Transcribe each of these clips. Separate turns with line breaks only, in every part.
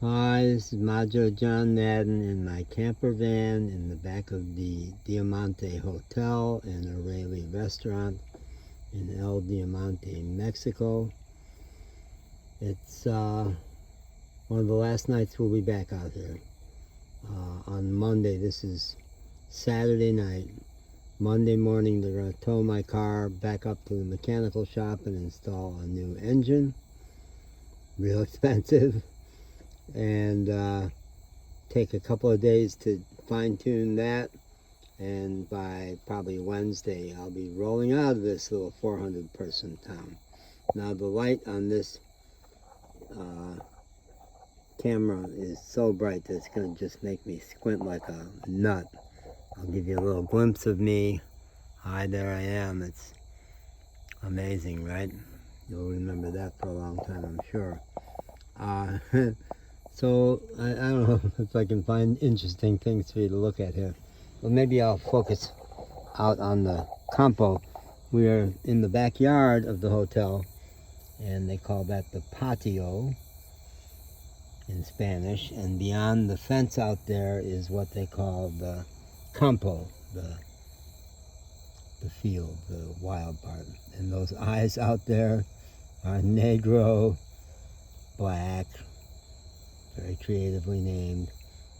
Hi, this is Majo John Madden in my camper van in the back of the Diamante Hotel and O'Reilly restaurant in El Diamante, Mexico. It's one of the last nights we'll be back out here. On Monday, this is Saturday night. Monday morning, they're going to tow my car back up to the mechanical shop and install a new engine. Real expensive. And take a couple of days to fine-tune that, and by probably Wednesday I'll be rolling out of this little 400-person town. Now the light on this camera is so bright that it's going to just make me squint like a nut. I'll give you a little glimpse of me. Hi, there I am. It's amazing, right? You'll remember that for a long time, I'm sure. So, I don't know if I can find interesting things for you to look at here. Well, maybe I'll focus out on the campo. We are in the backyard of the hotel, and they call that the patio in Spanish. And beyond the fence out there is what they call the campo, the field, the wild part. And those eyes out there are negro, black, very creatively named,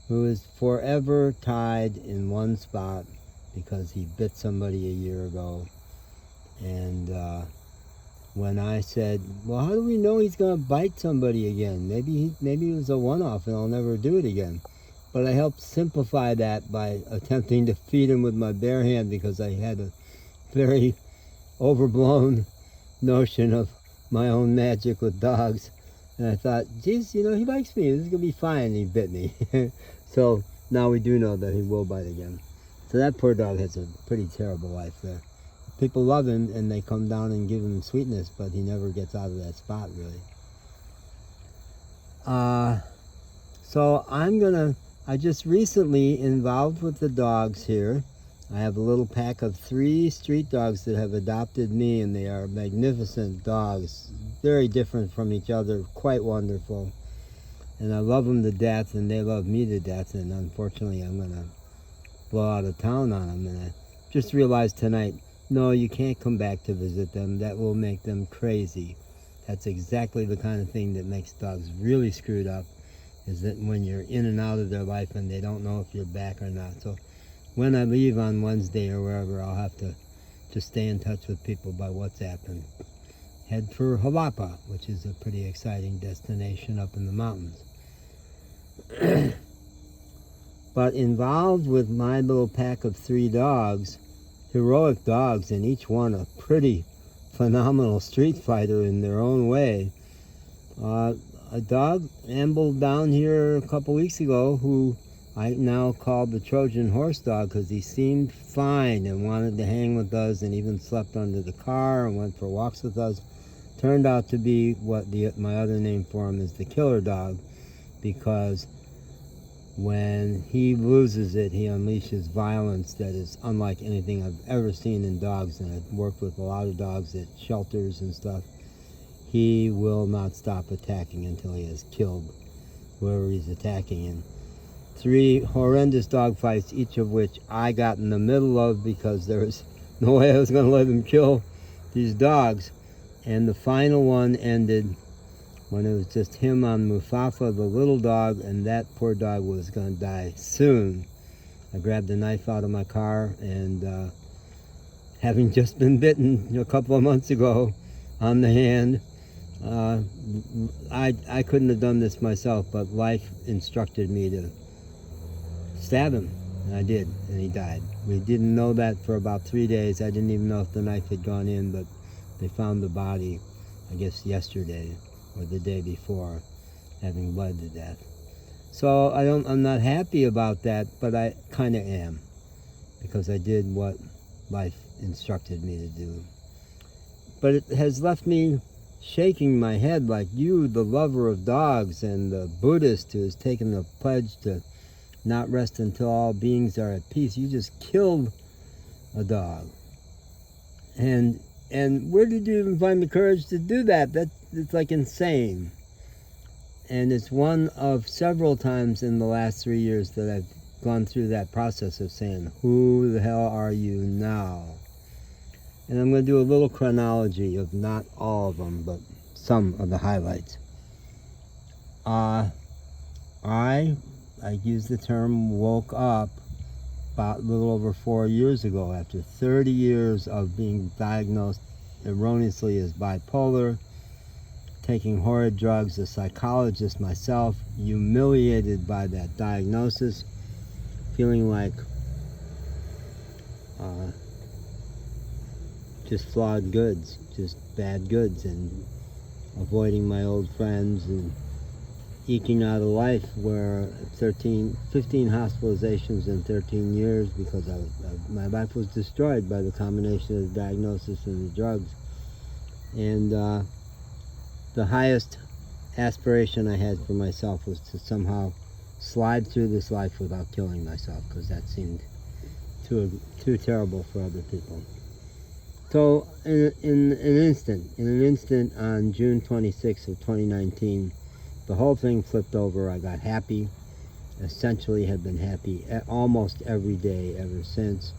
who is forever tied in one spot because he bit somebody a year ago. And when I said, well, how do we know he's going to bite somebody again? Maybe it was a one-off and I'll never do it again. But I helped simplify that by attempting to feed him with my bare hand, because I had a very overblown notion of my own magic with dogs. And I thought, geez, he likes me. This is going to be fine. And he bit me. So now we do know that he will bite again. So that poor dog has a pretty terrible life there. People love him and they come down and give him sweetness, but he never gets out of that spot, really. So I just recently involved with the dogs here. I have a little pack of 3 street dogs that have adopted me, and they are magnificent dogs. Very different from each other, quite wonderful. And I love them to death, and they love me to death, and unfortunately I'm going to blow out of town on them. And I just realized tonight, no, you can't come back to visit them. That will make them crazy. That's exactly the kind of thing that makes dogs really screwed up, is that when you're in and out of their life and they don't know if you're back or not. So when I leave on Wednesday or wherever, I'll have to just stay in touch with people by WhatsApp and head for Jalapa, which is a pretty exciting destination up in the mountains. But involved with my little pack of 3 dogs, heroic dogs, and each one a pretty phenomenal street fighter in their own way. A dog ambled down here a couple weeks ago who I now call the Trojan horse dog, because he seemed fine and wanted to hang with us and even slept under the car and went for walks with us. Turned out to be what my other name for him is the killer dog, because when he loses it, he unleashes violence that is unlike anything I've ever seen in dogs, and I've worked with a lot of dogs at shelters and stuff. He will not stop attacking until he has killed whoever he's attacking. And 3 horrendous dog fights, each of which I got in the middle of because there was no way I was going to let him kill these dogs. And the final one ended when it was just him on Mufafa, the little dog, and that poor dog was going to die soon. I grabbed a knife out of my car, and having just been bitten a couple of months ago on the hand, I couldn't have done this myself, but life instructed me to stab him, and I did, and he died. We didn't know that for about 3 days. I didn't even know if the knife had gone in, but they found the body, I guess, yesterday or the day before, having bled to death. So I'm not happy about that, but I kind of am, because I did what life instructed me to do. But it has left me shaking my head like you, the lover of dogs and the Buddhist who has taken the pledge to not rest until all beings are at peace. You just killed a dog. And where did you even find the courage to do that? It's like insane. And it's one of several times in the last 3 years that I've gone through that process of saying, who the hell are you now? And I'm going to do a little chronology of not all of them, but some of the highlights. I use the term woke up about a little over 4 years ago after 30 years of being diagnosed erroneously as bipolar, taking horrid drugs, a psychologist myself, humiliated by that diagnosis, feeling like just flawed goods, just bad goods, and avoiding my old friends and eking out a life where 15 hospitalizations in 13 years because my life was destroyed by the combination of the diagnosis and the drugs. And the highest aspiration I had for myself was to somehow slide through this life without killing myself, because that seemed too terrible for other people. So in an instant on June 26th of 2019, the whole thing flipped over. I got happy, essentially have been happy almost every day ever since.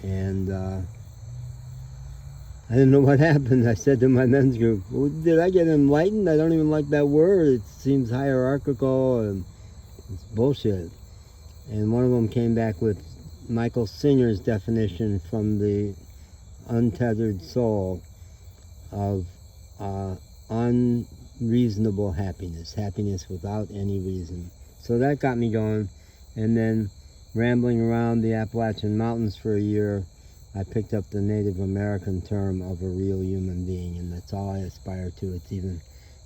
And I didn't know what happened. I said to my men's group, well, did I get enlightened? I don't even like that word. It seems hierarchical and it's bullshit. And one of them came back with Michael Singer's definition from the untethered soul of unreasonable happiness, happiness without any reason. So that got me going. And then rambling around the Appalachian Mountains for a year, I picked up the Native American term of a real human being, and that's all I aspire to. It's even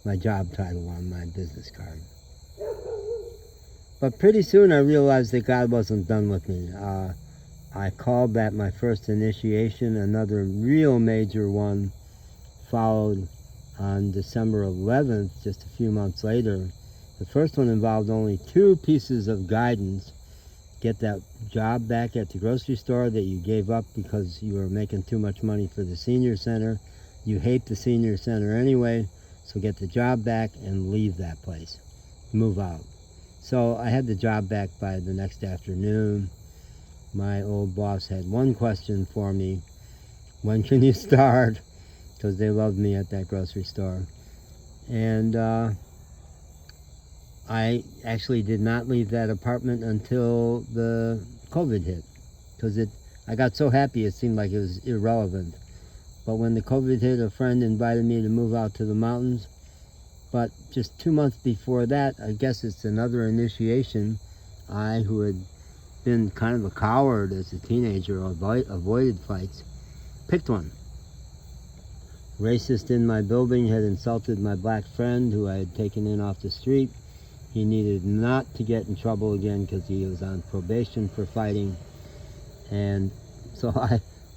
my job title on my business card. But pretty soon I realized that God wasn't done with me. I called that my first initiation. Another real major one followed on December 11th, just a few months later. The first one involved only 2 pieces of guidance. Get that job back at the grocery store that you gave up because you were making too much money for the senior center. You hate the senior center anyway, so get the job back and leave that place. Move out. So I had the job back by the next afternoon. My old boss had one question for me: when can you start? Because they loved me at that grocery store. And I actually did not leave that apartment until the COVID hit, because I got so happy it seemed like it was irrelevant. But when the COVID hit, a friend invited me to move out to the mountains. But just 2 months before that, I guess it's another initiation, I, who had been kind of a coward as a teenager, avoided fights, picked one. Racist in my building had insulted my black friend who I had taken in off the street. He needed not to get in trouble again because he was on probation for fighting. And so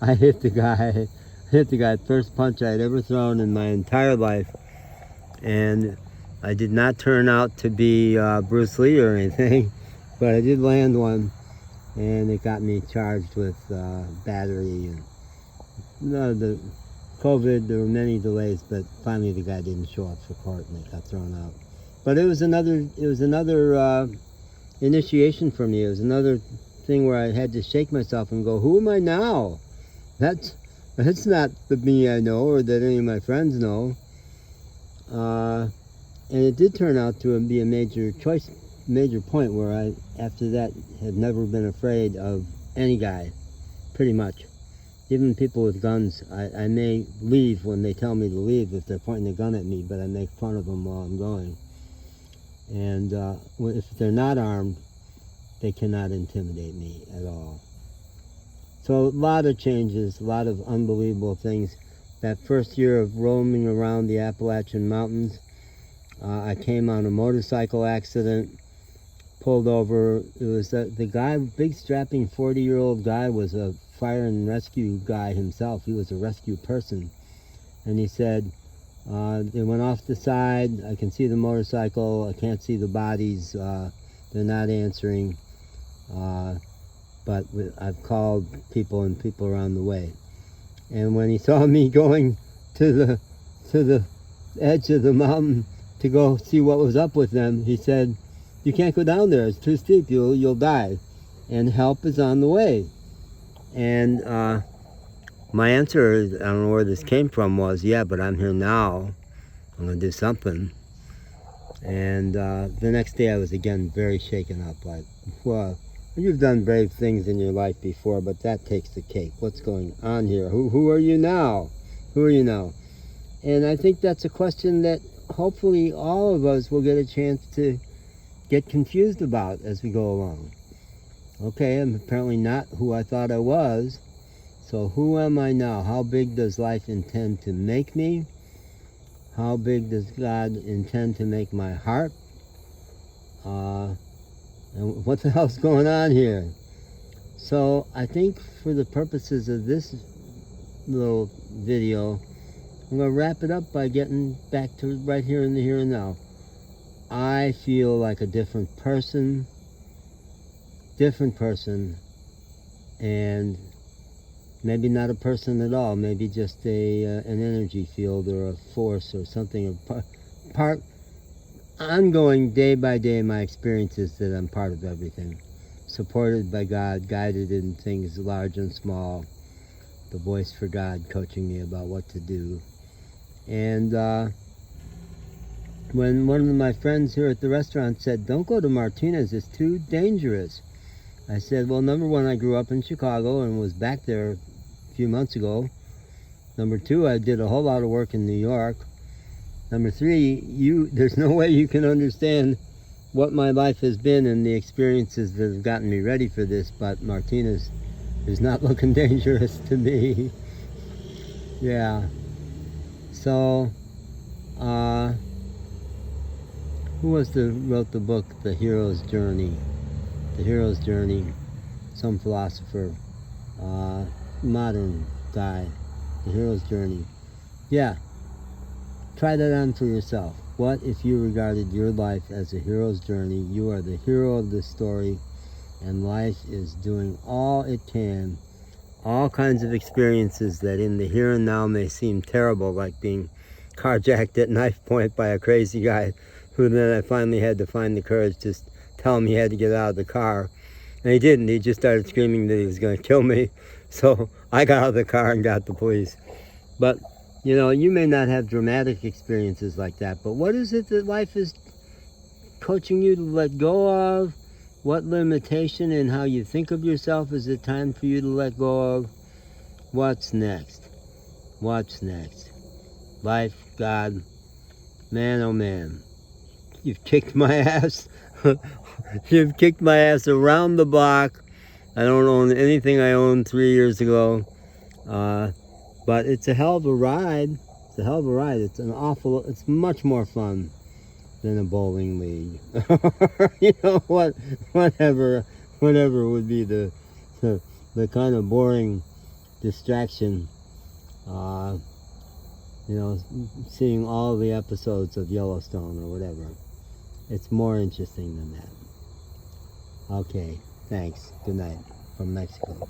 I hit the guy, first punch I had ever thrown in my entire life. And I did not turn out to be Bruce Lee or anything, but I did land one, and it got me charged with battery. And the COVID, there were many delays, but finally the guy didn't show up for court and it got thrown out. But it was another initiation for me. It was another thing where I had to shake myself and go, who am I now? That's not the me I know or that any of my friends know. And it did turn out to be a major point where I, after that, had never been afraid of any guy, pretty much. Even people with guns, I may leave when they tell me to leave if they're pointing a gun at me, but I make fun of them while I'm going. And if they're not armed, they cannot intimidate me at all. So a lot of changes, a lot of unbelievable things. That first year of roaming around the Appalachian Mountains, I came on a motorcycle accident, pulled over. It was the guy, big strapping 40-year-old guy, was a fire and rescue guy himself. He was a rescue person. And he said, they went off the side. I can see the motorcycle. I can't see the bodies. They're not answering. But I've called people and people around the way. And when he saw me going to the edge of the mountain, to go see what was up with them. He said, "You can't go down there. It's too steep. You'll die, and help is on the way." And my answer, I don't know where this came from, was, "Yeah, but I'm here now. I'm going to do something." And the next day I was again very shaken up, like, well, you've done brave things in your life before, but that takes the cake. What's going on here? Who are you now? Who are you now? And I think that's a question that hopefully all of us will get a chance to get confused about as we go along. Okay, I'm apparently not who I thought I was, so who am I now? How big does life intend to make me? How big does God intend to make my heart? And what the hell's going on here? So I think for the purposes of this little video, I'm going to wrap it up by getting back to right here in the here and now. I feel like a different person, and maybe not a person at all, maybe just an energy field or a force or something, part ongoing day by day. My experience is that I'm part of everything, supported by God, guided in things large and small, the voice for God coaching me about what to do. And when one of my friends here at the restaurant said, "Don't go to Martinez, it's too dangerous," I said, well, number one, I grew up in Chicago and was back there a few months ago. Number two, I did a whole lot of work in New York. Number three, there's no way you can understand what my life has been and the experiences that have gotten me ready for this, but Martinez is not looking dangerous to me. Yeah. So, who wrote the book, The Hero's Journey? The Hero's Journey, some philosopher, modern guy, The Hero's Journey. Yeah, try that on for yourself. What if you regarded your life as a hero's journey? You are the hero of the story, and life is doing all it can. All kinds of experiences that in the here and now may seem terrible, like being carjacked at knife point by a crazy guy, who then I finally had to find the courage to tell him he had to get out of the car. And he didn't. He just started screaming that he was going to kill me. So I got out of the car and got the police. But, you know, you may not have dramatic experiences like that, but what is it that life is coaching you to let go of? What limitation in how you think of yourself is it time for you to let go of? What's next? What's next? Life, God, man, oh man. You've kicked my ass. You've kicked my ass around the block. I don't own anything I owned 3 years ago. But it's a hell of a ride. It's a hell of a ride. It's much more fun than a bowling league. You know, whatever would be the kind of boring distraction. You know, seeing all the episodes of Yellowstone or whatever. It's more interesting than that. Okay, thanks. Good night from Mexico.